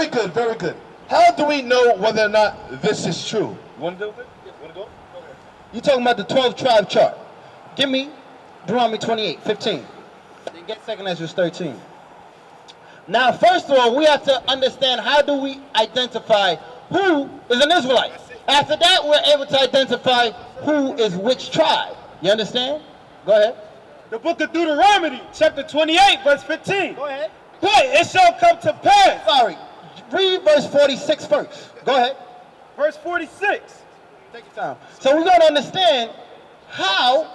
Very good, very good. How do we know whether or not this is true? You want to do it? You want to go? Okay. You're talking about the 12 tribe chart. Give me Deuteronomy 28:15. Then get 2 Ezra 13. Now, first of all, we have to understand how do we identify who is an Israelite. After that, we're able to identify who is which tribe. You understand? Go ahead. The book of Deuteronomy, chapter 28, verse 15. Go ahead. But it shall come to pass. Sorry. Read verse 46 first. Go ahead. Verse 46. Take your time. So we're going to understand how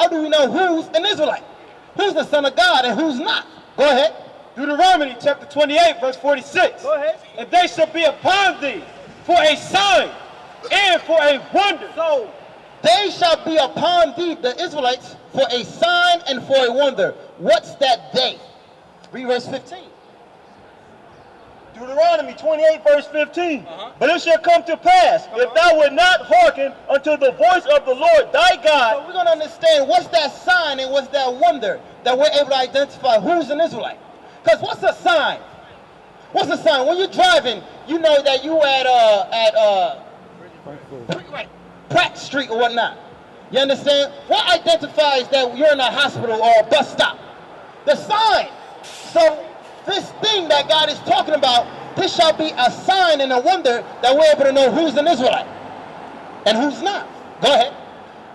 do we know who's an Israelite? Who's the son of God and who's not? Go ahead. Deuteronomy, chapter 28, verse 46. Go ahead. And they shall be upon thee for a sign and for a wonder. So they shall be upon thee, the Israelites, for a sign and for a wonder. What's that day? Read verse 15. Deuteronomy 28, verse 15. But it shall come to pass, if thou wilt not hearken unto the voice of the Lord thy God. So we're going to understand what's that sign and what's that wonder that we're able to identify who's an Israelite. Because what's a sign? What's a sign? When you're driving, you know that you at Pratt Street or whatnot. You understand? What identifies that you're in a hospital or a bus stop? The sign. So this thing that God is talking about, this shall be a sign and a wonder that we're able to know who's an Israelite and who's not. Go ahead.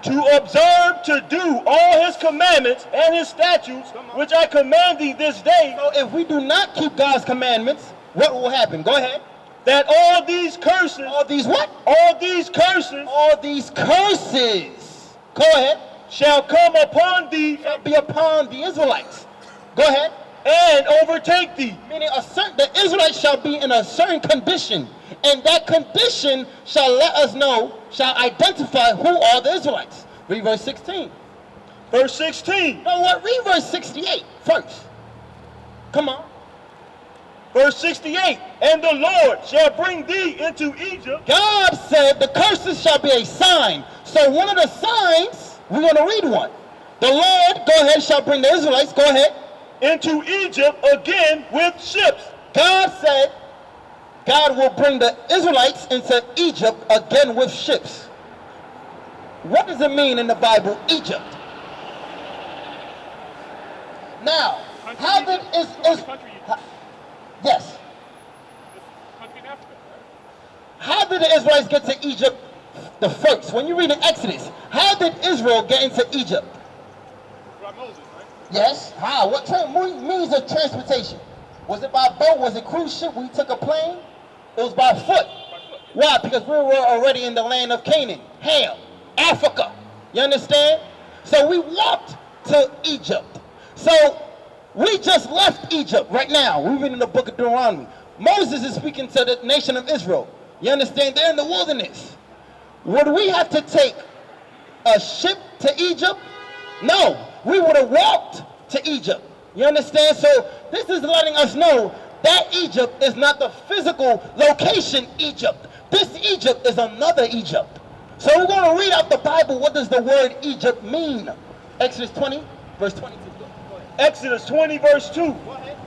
To observe to do all his commandments and his statutes, which I command thee this day. So if we do not keep God's commandments, what will happen? Go ahead. That all these curses. All these what? All these curses. All these curses. Go ahead. Shall come upon thee. Shall be upon the Israelites. Go ahead. And overtake thee. Meaning the Israelites shall be in a certain condition. And that condition shall let us know, shall identify who are the Israelites. Read verse 16. Verse 16. No, what? Read verse 68 first. Come on. Verse 68. And the Lord shall bring thee into Egypt. God said the curses shall be a sign. So one of the signs, we're going to read one. The Lord, go ahead, shall bring the Israelites, go ahead. Into Egypt again with ships. God said God will bring the Israelites into Egypt again with ships. What does it mean in the Bible, Egypt? Now, how did yes. How did the Israelites get to Egypt the first? When you read in Exodus, how did Israel get into Egypt? By Moses, right? Yes. How? What means of transportation? Was it by boat? Was it cruise ship? We took a plane? It was by foot. Why? Because we were already in the land of Canaan, Ham, Africa. You understand? So we walked to Egypt. So we just left Egypt right now. We're reading the book of Deuteronomy. Moses is speaking to the nation of Israel. You understand? They're in the wilderness. Would we have to take a ship to Egypt? No. We would have walked to Egypt. You understand? So this is letting us know that Egypt is not the physical location Egypt. This Egypt is another Egypt. So we're going to read out the Bible. What does the word Egypt mean? Exodus 20, verse 22. Exodus 20, verse 2.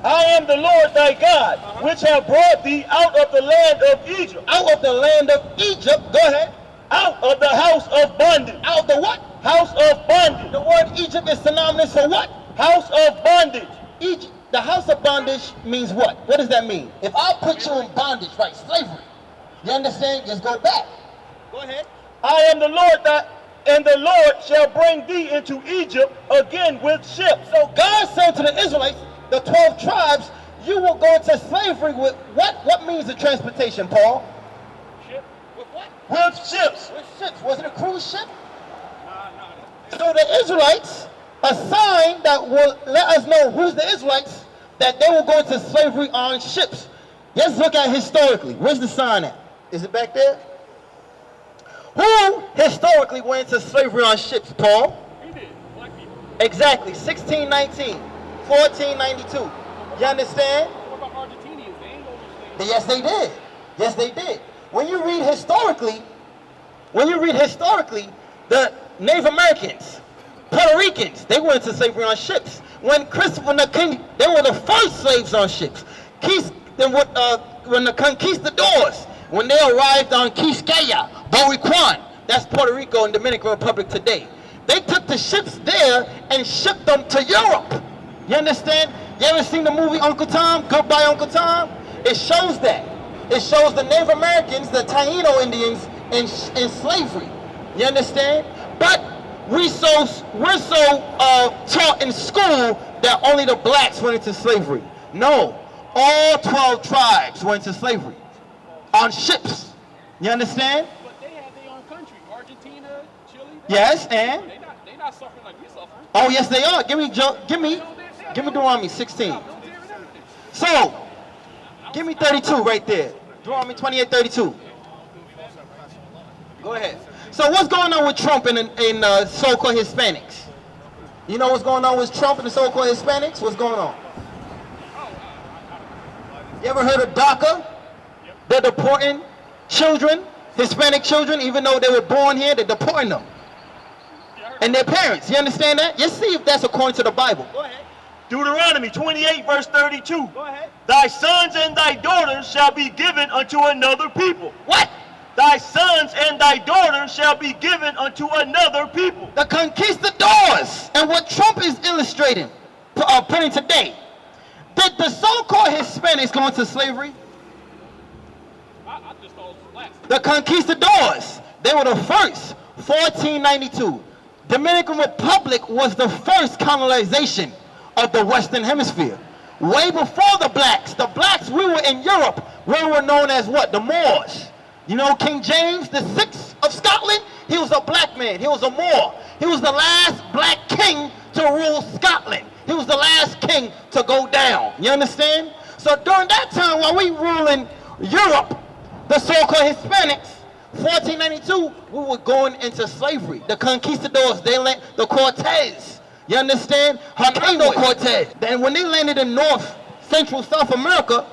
I am the Lord thy God, which have brought thee out of the land of Egypt. Out of the land of Egypt. Go ahead. Out of the house of bondage. Out of the what? House of bondage. The word Egypt is synonymous for what? House of bondage. Egypt. The house of bondage means what? What does that mean? If I put you in bondage, right, slavery, you understand? Just go back. Go ahead. I am the Lord and the Lord shall bring thee into Egypt again with ships. So God said to the Israelites, the 12 tribes, you will go into slavery with what? What means of transportation, Paul? Ship. With what? With ships. With ships. Was it a cruise ship? No. So the Israelites, a sign that will let us know who's the Israelites, that they will go into slavery on ships. Let's look at historically. Where's the sign at? Is it back there? Who historically went into slavery on ships, Paul? We did. Black people. Exactly. 1619, 1492. You understand? What about Argentinians? They ain't overstayed. Yes, they did. Yes, they did. When you read historically, the Native Americans, Puerto Ricans, they went into slavery on ships. When Christopher the King, they were the first slaves on ships. the conquistadors, when they arrived on Quisqueya, Boricuan, that's Puerto Rico and Dominican Republic today, they took the ships there and shipped them to Europe. You understand? You ever seen the movie Uncle Tom, Goodbye Uncle Tom? It shows that. It shows the Native Americans, the Taino Indians, in slavery. You understand? But we're so taught in school that only the blacks went into slavery. No, all 12 tribes went into slavery on ships. You understand? But they have their own country, Argentina, Chile. Yes, and They not suffering like we suffering. oh yes, they are. Give me Deuteronomy 16. So, give me 32 right there. Deuteronomy 28:32. Go ahead. So what's going on with Trump and so-called Hispanics? You know what's going on with Trump and the so-called Hispanics? What's going on? You ever heard of DACA? They're deporting children, Hispanic children, even though they were born here, they're deporting them. And their parents, you understand that? Let's see if that's according to the Bible. Go ahead. Deuteronomy 28, verse 32. Go ahead. Thy sons and thy daughters shall be given unto another people. What? Thy sons and thy daughters shall be given unto another people. The conquistadors, and what Trump is illustrating, putting today. Did the so-called Hispanics go into slavery? I just thought it was blacks. The conquistadors, they were the first, 1492. Dominican Republic was the first colonization of the Western Hemisphere. Way before the blacks, we were in Europe. We were known as what? The Moors. You know King James VI of Scotland? He was a black man. He was a Moor. He was the last black king to rule Scotland. He was the last king to go down. You understand? So during that time, while we ruling Europe, the so-called Hispanics, 1492, we were going into slavery. The conquistadors, the Cortez. You understand? Hurtado Cortez. Then when they landed in North, Central, South America,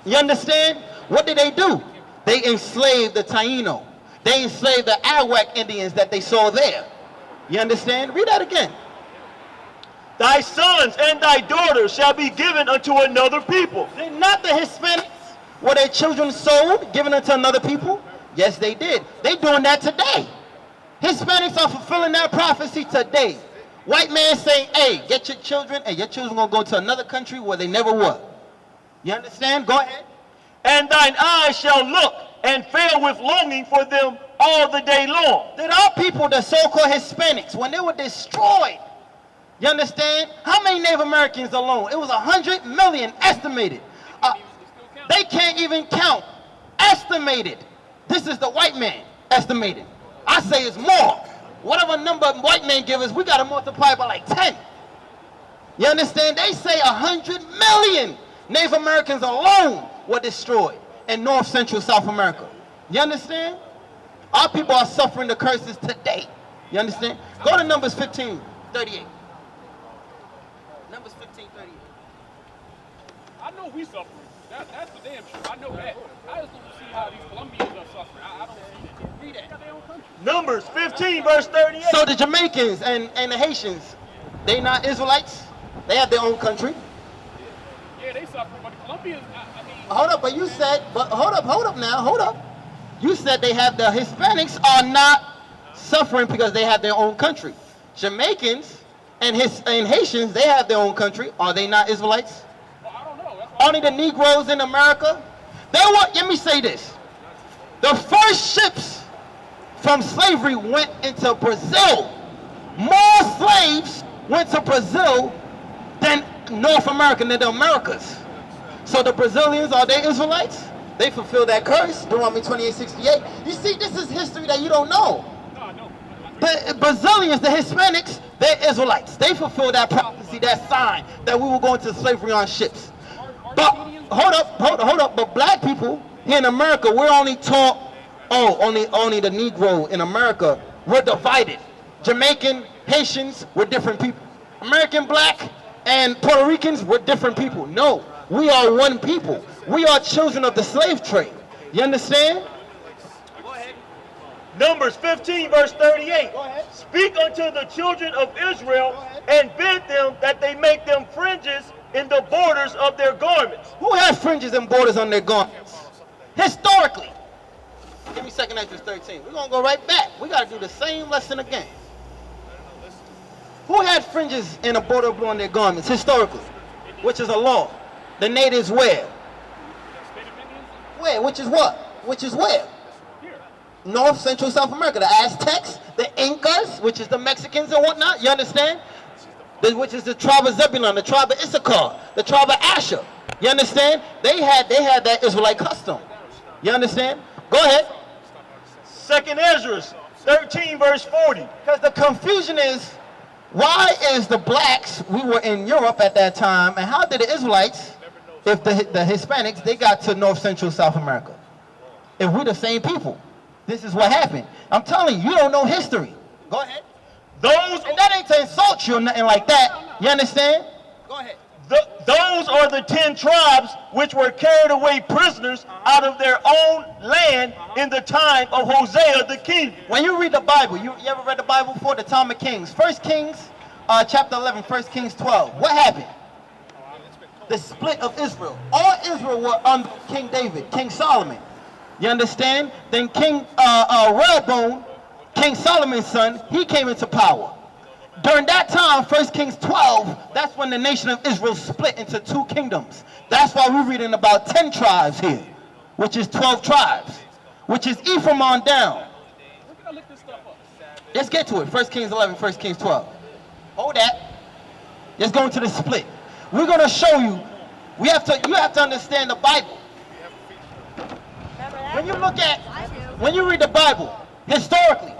you understand? What did they do? They enslaved the Taino. They enslaved the IUIC Indians that they saw there. You understand? Read that again. Thy sons and thy daughters shall be given unto another people. Did not the Hispanics, were their children sold, given unto another people? Yes, they did. They doing that today. Hispanics are fulfilling that prophecy today. White man saying, hey, get your children, and your children gonna go to another country where they never were. You understand? Go ahead. And thine eyes shall look and fail with longing for them all the day long. Did our people, the so-called Hispanics, when they were destroyed, you understand? How many Native Americans alone? It was 100 million estimated. They can't even count. Estimated. This is the white man estimated. I say it's more. Whatever number white men give us, we got to multiply by like 10. You understand? They say 100 million Native Americans alone were destroyed in North, Central, South America. You understand? Our people are suffering the curses today. You understand? Go to Numbers 15:38. Numbers 15:38. I know we suffering. That's the damn truth. I know that. I just don't see how these Colombians are suffering. I don't see that. Read that. They got their own country. Numbers 15, verse 38. So the Jamaicans and the Haitians, they not Israelites? They have their own country. Yeah, they suffering, but the Colombians, I mean... Hold up, but you said, hold up now, hold up. You said the Hispanics are not suffering because they have their own country. Jamaicans and Haitians, they have their own country. Are they not Israelites? Well, I don't know. That's why Only the Negroes in America? Let me say this. The first ships from slavery went into Brazil. More slaves went to Brazil than North America, than the Americas. So the Brazilians, are they Israelites? They fulfill that curse, Deuteronomy 28:68. You see, this is history that you don't know. No, I know. The Brazilians, the Hispanics, they're Israelites. They fulfill that prophecy, that sign that we will go into slavery on ships. But hold up. But black people here in America, we're only taught, only the Negro in America, we're divided. Jamaican, Haitians, we're different people. American black and Puerto Ricans, we're different people. No, we are one people. We are children of the slave trade. You understand? Numbers 15, verse 38. Go ahead. Speak unto the children of Israel and bid them that they make them fringes in the borders of their garments. Who has fringes and borders on their garments? Historically. Give me 2nd Ezra 13. We're going to go right back. We got to do the same lesson again. Who had fringes and a border on their garments historically? Which is a law. The natives where? Where? Which is what? Which is where? North, Central, South America. The Aztecs, the Incas, which is the Mexicans and whatnot. You understand? Which is the tribe of Zebulun, the tribe of Issachar, the tribe of Asher. You understand? They had that Israelite custom. You understand? Go ahead. 2nd Ezra 13, verse 40. Because the confusion is, why is the blacks, we were in Europe at that time, and how did the Israelites, if the Hispanics, they got to North, Central, South America? If we're the same people. This is what happened. I'm telling you, you don't know history. Go ahead. And that ain't to insult you or nothing like that. You understand? Go ahead. Those are the 10 tribes which were carried away prisoners out of their own land in the time of Hosea the king. When you read the Bible, you ever read the Bible before? The time of Kings. 1 Kings, chapter 11, 1 Kings 12. What happened? The split of Israel. All Israel were under King David, King Solomon. You understand? Then King Rehoboam, King Solomon's son, he came into power. During that time, 1 Kings 12, that's when the nation of Israel split into 2 kingdoms. That's why we're reading about 10 tribes here, which is 12 tribes, which is Ephraim on down. Let's get to it. 1 Kings 11, 1 Kings 12. Hold that. Let's go into the split. We're going to show you, you have to understand the Bible. When you read the Bible, historically,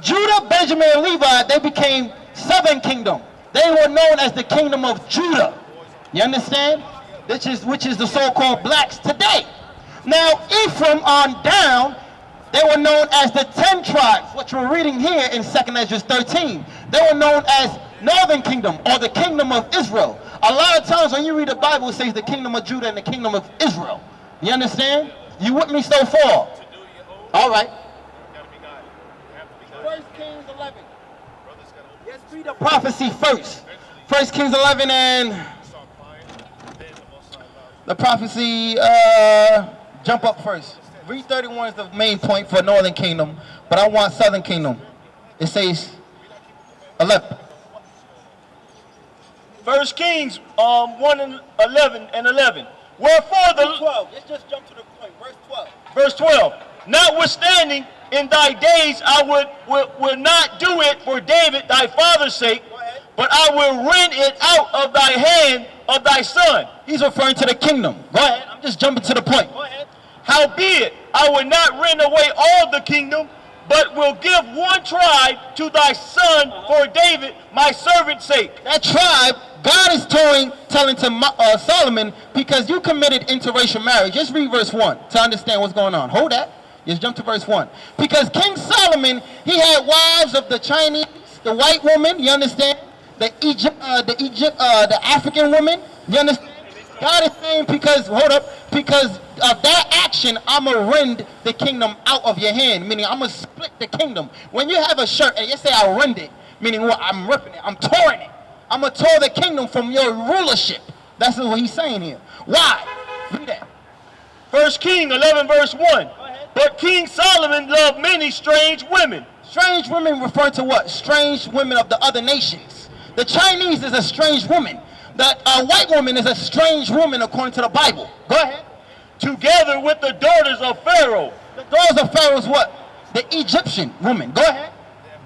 Judah, Benjamin, and Levi, they became southern kingdom. They were known as the kingdom of Judah. You understand? Which is the so-called blacks today. Now, Ephraim on down, they were known as the 10 tribes, which we're reading here in 2nd Ezra 13. They were known as northern kingdom, or the kingdom of Israel. A lot of times when you read the Bible, it says the kingdom of Judah and the kingdom of Israel. You understand? You with me so far? All right. 1 Kings 11. Let's read the prophecy first. 1 Kings 11 and the prophecy, jump up first. Read 31 is the main point for northern kingdom, but I want southern kingdom. It says 11. 1 Kings 1 and 11. Wherefore the 12. Let's just jump to the point. Verse 12. Verse 12. Notwithstanding, in thy days I will not do it for David thy father's sake, but I will rend it out of thy hand of thy son. He's referring to the kingdom. Go ahead. I'm just jumping to the point. Go ahead. Howbeit, I will not rend away all the kingdom, but will give one tribe to thy son for David, my servant's sake. That tribe, God is telling to Solomon, because you committed interracial marriage. Just read verse 1 to understand what's going on. Hold that. Just jump to verse 1. Because King Solomon, he had wives of the Chinese, the white woman, you understand? The African woman, you understand? God is saying because of that action, I'm going to rend the kingdom out of your hand, meaning I'm going to split the kingdom. When you have a shirt and you say I rend it, meaning what? I'm ripping it, I'm tearing it. I'm going to tear the kingdom from your rulership. That's what he's saying here. Why? Read that. 1 King 11 verse 1. But King Solomon loved many strange women. Strange women refer to what? Strange women of the other nations. The Chinese is a strange woman. The white woman is a strange woman according to the Bible. Go ahead. Together with the daughters of Pharaoh. The daughters of Pharaoh is what? The Egyptian woman. Go ahead.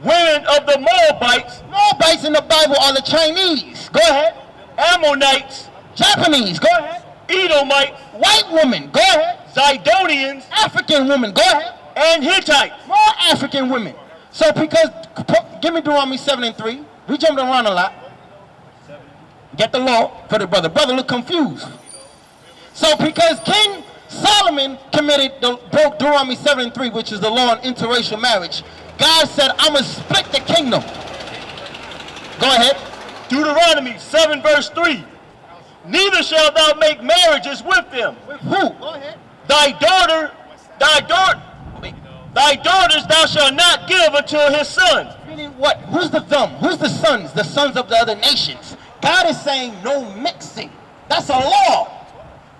Women of the Moabites. Moabites in the Bible are the Chinese. Go ahead. Ammonites. Japanese. Go ahead. Edomites. White women. Go ahead. Zidonians. African women. Go ahead. And Hittites. More African women. So because, give me Deuteronomy 7 and 3. We jumped around a lot. Get the law for the brother. Brother look confused. So because King Solomon broke Deuteronomy 7 and 3, which is the law on interracial marriage, God said, I'm going to split the kingdom. Go ahead. Deuteronomy 7 verse 3. Neither shalt thou make marriages with them. With who? Go ahead. Thy daughter, Thy daughters thou shalt not give unto his sons. Meaning what? Who's the them? Who's the sons? The sons of the other nations. God is saying no mixing. That's a law.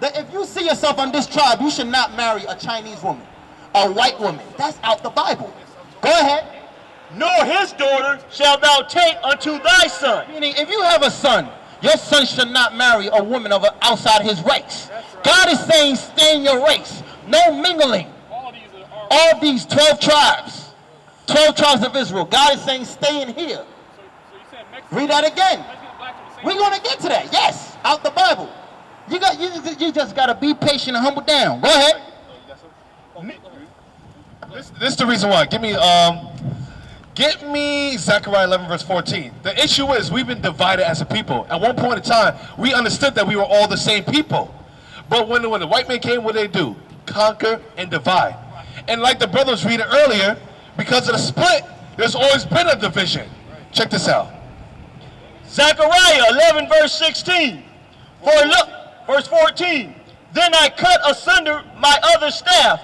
That if you see yourself on this tribe, you should not marry a Chinese woman, a white woman. That's out the Bible. Go ahead. Nor his daughter shalt thou take unto thy son. Meaning, if you have a son, your son should not marry a woman of outside his race. God is saying stay in your race. No mingling. All these 12 tribes. 12 tribes of Israel. God is saying stay in here. Read that again. We're going to get to that. Yes, out the Bible. You just got to be patient and humble down. Go ahead. This is the reason why. Get me Zechariah 11 verse 14. The issue is we've been divided as a people. At one point in time, we understood that we were all the same people. But when the white man came, what did they do? Conquer and divide. And like the brother was reading earlier, because of the split, there's always been a division. Check this out. Zechariah 11 verse 16. For look, verse 14. Then I cut asunder my other staff,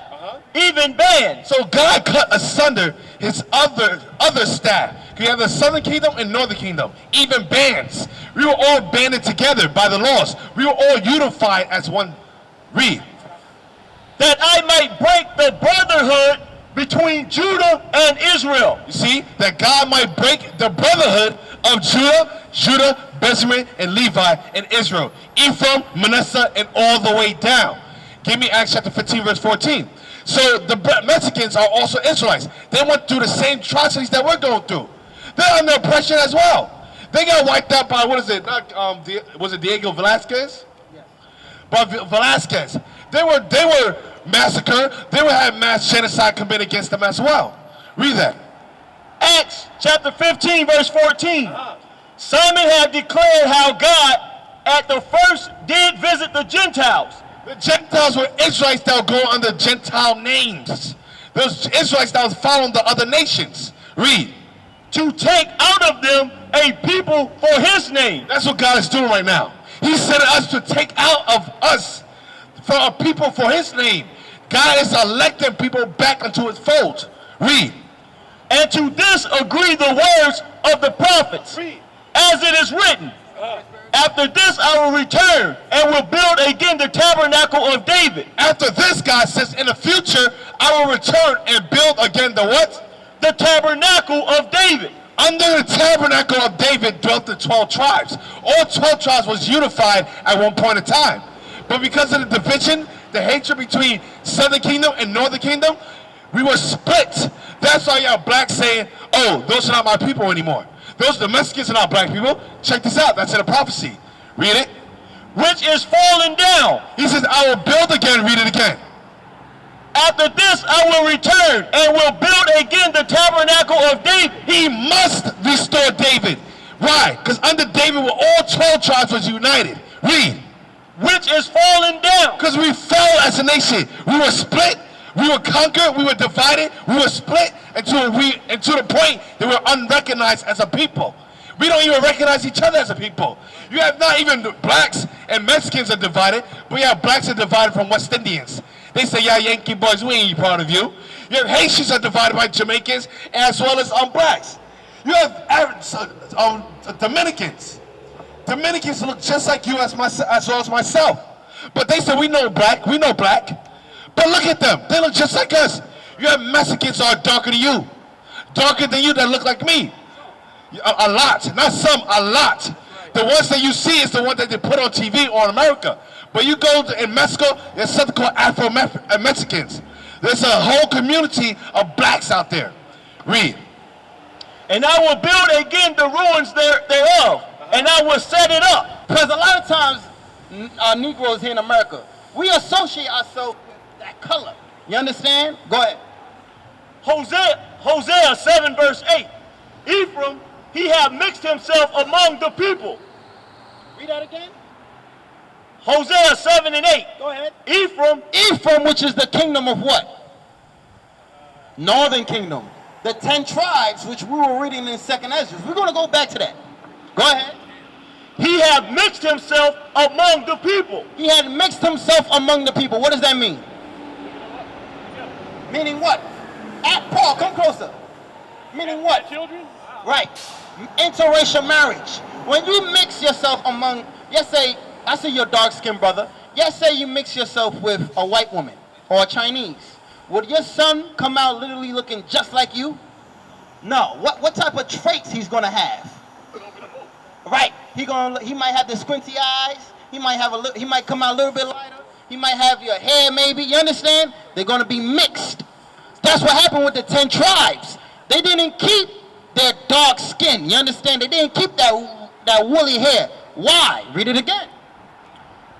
even bands. So God cut asunder his other staff. You have the southern kingdom and northern kingdom, even bands. We were all banded together by the laws. We were all unified as one. Read. That I might break the brotherhood between Judah and Israel. You see, that God might break the brotherhood of Judah, Benjamin, and Levi, and Israel. Ephraim, Manasseh, and all the way down. Give me Acts chapter 15, verse 14. So the Mexicans are also Israelites. They went through the same atrocities that we're going through. They're under oppression as well. They got wiped out by, what is it? Was it Diego Velazquez? Yes. By Velazquez. They were massacred. They had mass genocide committed against them as well. Read that. Acts chapter 15, verse 14. Simon had declared how God at the first did visit the Gentiles. The Gentiles were Israelites that were going under Gentile names. Those Israelites that was following the other nations. Read. To take out of them a people for his name. That's what God is doing right now. He's sending us to take out of us for a people for his name. God is electing people back into his fold. Read. And to this agree the words of the prophets. Read. As it is written. After this I will return and will build again the tabernacle of David. After this, God says, in the future, I will return and build again the what? The tabernacle of David. Under the tabernacle of David dwelt the 12 tribes. All 12 tribes was unified at one point in time. But because of the division, the hatred between southern kingdom and northern kingdom, we were split. That's why y'all blacks saying, oh, those are not my people anymore. Those the Mexicans are not black people. Check this out. That's in a prophecy. Read it. Which is fallen down. He says, I will build again. Read it again. After this I will return and will build again the tabernacle of David. He must restore David. Why? Because under David, where all 12 tribes was united. Read. Which is fallen down. Because we fell as a nation. We were split. We were conquered. We were divided. We were split until the point that we're unrecognized as a people. We don't even recognize each other as a people. You have not even blacks and Mexicans are divided, but you have blacks are divided from West Indians. They say, yeah, Yankee boys, we ain't part of you. You have Haitians are divided by Jamaicans as well as blacks. You have Dominicans. Dominicans look just like you as well as myself. But they say, we know black. But look at them. They look just like us. You have Mexicans that are darker than you. Darker than you that look like me. A lot. Not some, a lot. The ones that you see is the one that they put on TV or in America. But you go in Mexico, there's something called Afro-Mexicans. There's a whole community of blacks out there. Read. And I will build again the ruins thereof, and I will set it up. Because a lot of times, Negroes here in America, we associate ourselves with that color. You understand? Go ahead. Hosea 7 verse 8. Ephraim, he hath mixed himself among the people. Read that again. Hosea 7 and 8. Go ahead. Ephraim, which is the kingdom of what? Northern kingdom. The 10 tribes, which we were reading in 2nd Ezra. We're going to go back to that. Go ahead. He hath mixed himself among the people. He had mixed himself among the people. What does that mean? Meaning what? Paul, come closer. Meaning what? Children? Right. Interracial marriage. When you mix yourself among, let's say, I see your dark-skinned brother. Let's say you mix yourself with a white woman or a Chinese. Would your son come out literally looking just like you? No. What type of traits he's gonna have? Right. He might have the squinty eyes. He might come out a little bit lighter. He might have your hair maybe. You understand? They're gonna be mixed. That's what happened with the 10 tribes. They didn't keep their dark skin. You understand? They didn't keep that woolly hair. Why? Read it again.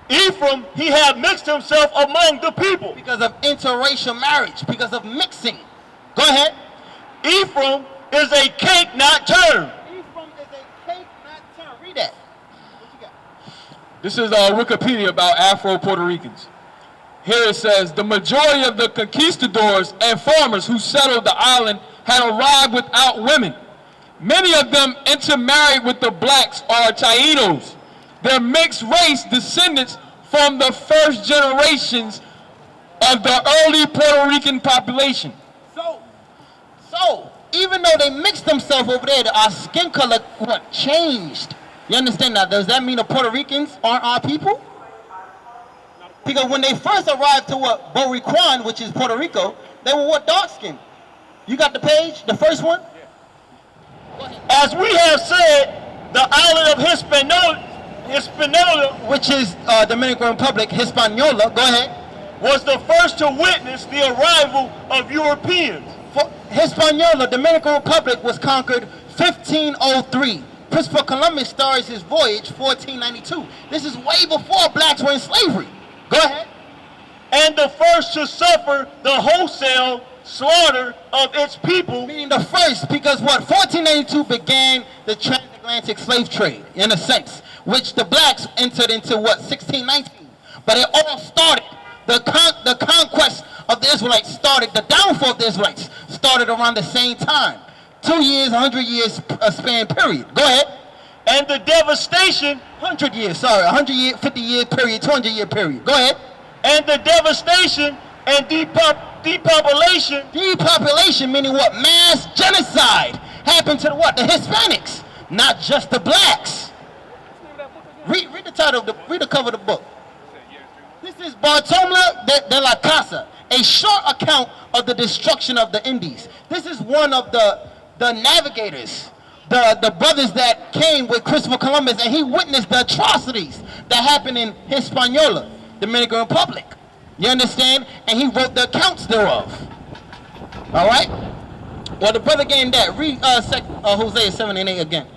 Ephraim, he had mixed himself among the people. Because of interracial marriage. Because of mixing. Go ahead. Ephraim is a cake not turned. Ephraim is a cake not turned. Read that. What you got? This is Wikipedia about Afro-Puerto Ricans. Here it says, the majority of the conquistadors and farmers who settled the island had arrived without women. Many of them intermarried with the blacks or Tainos. They're mixed race descendants from the first generations of the early Puerto Rican population. So, even though they mixed themselves over there, our skin color changed. You understand now? Does that mean the Puerto Ricans aren't our people? Because when they first arrived to Boricuan, which is Puerto Rico, they were dark skinned. You got the page, the first one? As we have said, the island of Hispaniola, Which is Dominican Republic, Hispaniola. Go ahead. was the first to witness the arrival of Europeans. Hispaniola, Dominican Republic, was conquered 1503. Christopher Columbus starts his voyage 1492. This is way before blacks were in slavery. Go ahead. And the first to suffer the wholesale slaughter of its people. Meaning the first, because 1492 began the transatlantic slave trade, in a sense, which the blacks entered into 1619. But it all started, the conquest of the Israelites started, the downfall of the Israelites started around the same time. 2 years, 100 years span period. Go ahead. And the devastation, 100 years, sorry, 100 year, 50 year period, 200 year period. Go ahead. and the devastation and depopulation. Depopulation meaning what? Mass genocide happened to the what? The Hispanics, not just the blacks. Read the title, read the cover of the book. This is Bartolomé de la Casa, a short account of the destruction of the Indies. This is one of the navigators, the brothers that came with Christopher Columbus, and he witnessed the atrocities that happened in Hispaniola, Dominican Republic. You understand? And he wrote the accounts thereof. All right? Well, the brother gained that. Read Hosea 7 and 8 again.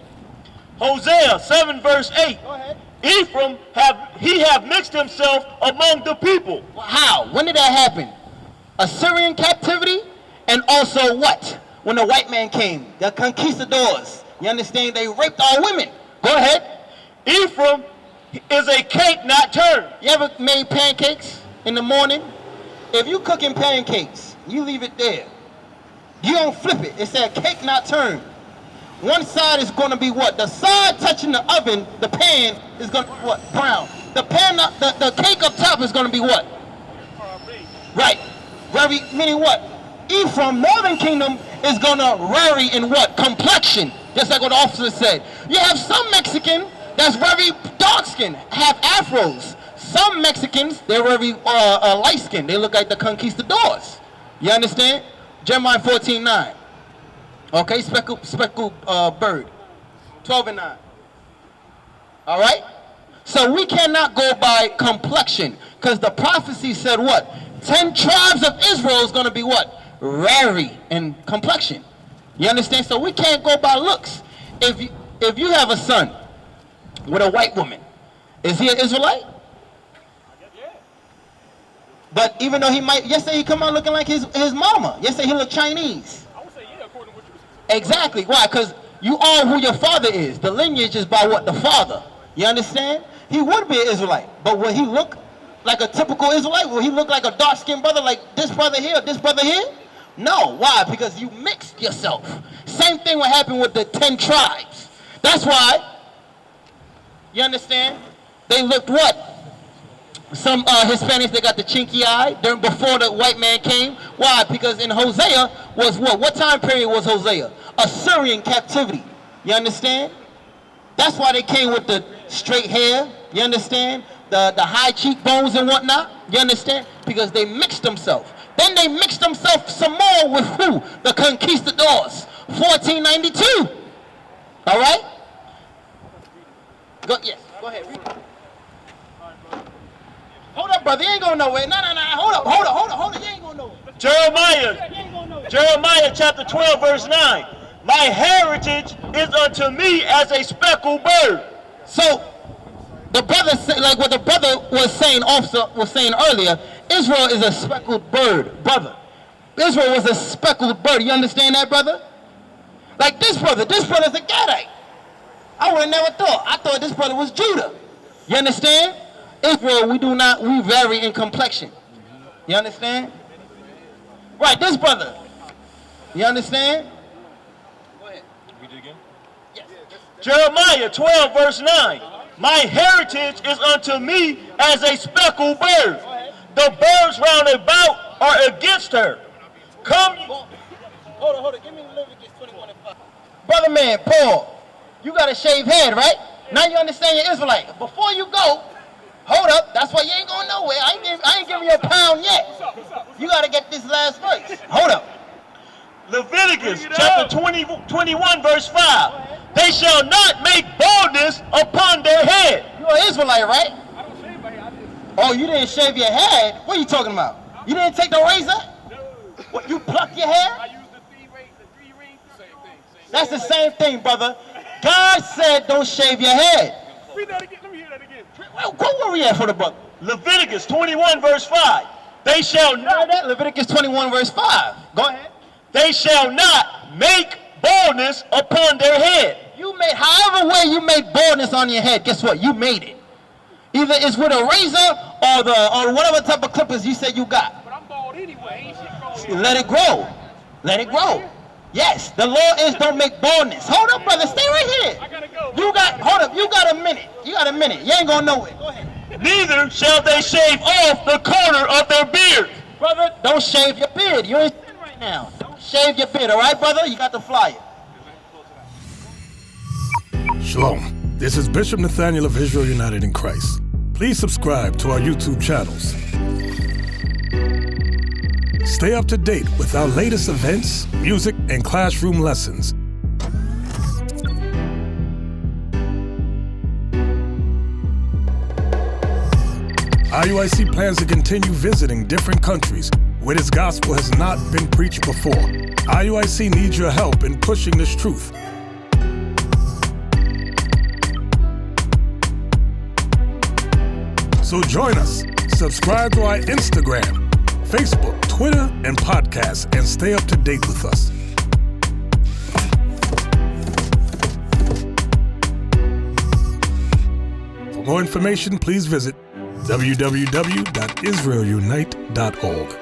Hosea 7 verse 8. Go ahead. Ephraim have mixed himself among the people. How? When did that happen? Assyrian captivity, and also what? When the white man came, the conquistadors. You understand? They raped our women. Go ahead. Ephraim is a cake not turned. You ever made pancakes in the morning? If you cooking pancakes, you leave it there. You don't flip it. It said cake not turned. One side is going to be what? The side touching the oven, the pan is going to be what? Brown. The pan, the cake up top is going to be what? Right. Very, meaning what? Ephraim, Northern Kingdom, is going to vary in what? Complexion. Just like what the officer said. You have some Mexican that's very dark skinned, have afros. Some Mexicans, they're very light skinned. They look like the conquistadors. You understand? Jeremiah 14:9. Okay, speckled bird. 12 and 9. All right? So we cannot go by complexion, because the prophecy said what? 10 tribes of Israel is going to be what? Vary in complexion. You understand? So we can't go by looks. If you have a son with a white woman, is he an Israelite? But even though he might, yesterday he come out looking like his mama. Yesterday he looked Chinese. I would say yeah, according to what you said. Exactly. Why? Because you are who your father is. The lineage is by what? The father. You understand? He would be an Israelite. But will he look like a typical Israelite? Will he look like a dark-skinned brother like this brother here, this brother here? No. Why? Because you mixed yourself. Same thing what happened with the 10 tribes. That's why, you understand? They looked what? Some Hispanics, they got the chinky eye before the white man came. Why? Because in Hosea, was what? What time period was Hosea? Assyrian captivity. You understand? That's why they came with the straight hair. You understand? The high cheekbones and whatnot. You understand? Because they mixed themselves. Then they mixed themselves some more with who? The conquistadors. 1492. All right? Yes, go ahead. Read it. Hold up, brother. You ain't going nowhere. No. Hold up. You ain't going nowhere. Jeremiah chapter 12, verse 9. My heritage is unto me as a speckled bird. So, the brother, like what the brother was saying earlier, Israel is a speckled bird, brother. Israel was a speckled bird. You understand that, brother? Like this brother's a Gadite. I would have never thought. I thought this brother was Judah. You understand? Israel, we vary in complexion. You understand? Right, this brother. You understand? Go ahead. Read it again. Yes. Jeremiah 12, verse 9. My heritage is unto me as a speckled bird. The birds round about are against her. Come. Hold on. Give me Leviticus 21:5. Brother man, Paul, you got a shaved head, right? Now you understand you're Israelite. Before you go, hold up. That's why you ain't going nowhere. I ain't giving you a pound yet. You got to get this last verse. Hold up. Leviticus chapter 21, verse 5. They shall not make baldness upon their head. You're an Israelite, right? I don't shave my head. Oh, you didn't shave your head? What are you talking about? You didn't take the razor? No. What, you plucked your hair? I use the three ring. Same thing. That's the same thing, brother. God said don't shave your head. Read that again. Let me hear that again. Well, where we at for the brother? Leviticus 21, verse 5. They shall not. That Leviticus 21, verse 5. Go ahead. They shall not make baldness upon their head. You made, however way you made baldness on your head, guess what? You made it. Either it's with a razor or whatever type of clippers you said you got. But I'm bald anyway. Ain't shit growing. Let it grow. Let it grow. Yes, the law is don't make baldness. Hold up, brother. Stay right here. I gotta go. Hold up. You got a minute. You ain't going nowhere. Go ahead. Neither shall they shave off the corner of their beard. Brother, don't shave your beard. You ain't sin right now. Don't shave your beard, all right, brother? You got the flyer. Shalom. This is Bishop Nathaniel of Israel United in Christ. Please subscribe to our YouTube channels. Stay up to date with our latest events, music, and classroom lessons. IUIC plans to continue visiting different countries where this gospel has not been preached before. IUIC needs your help in pushing this truth. So join us. Subscribe to our Instagram, Facebook, Twitter, and podcasts, and stay up to date with us. For more information, please visit www.israelunite.org.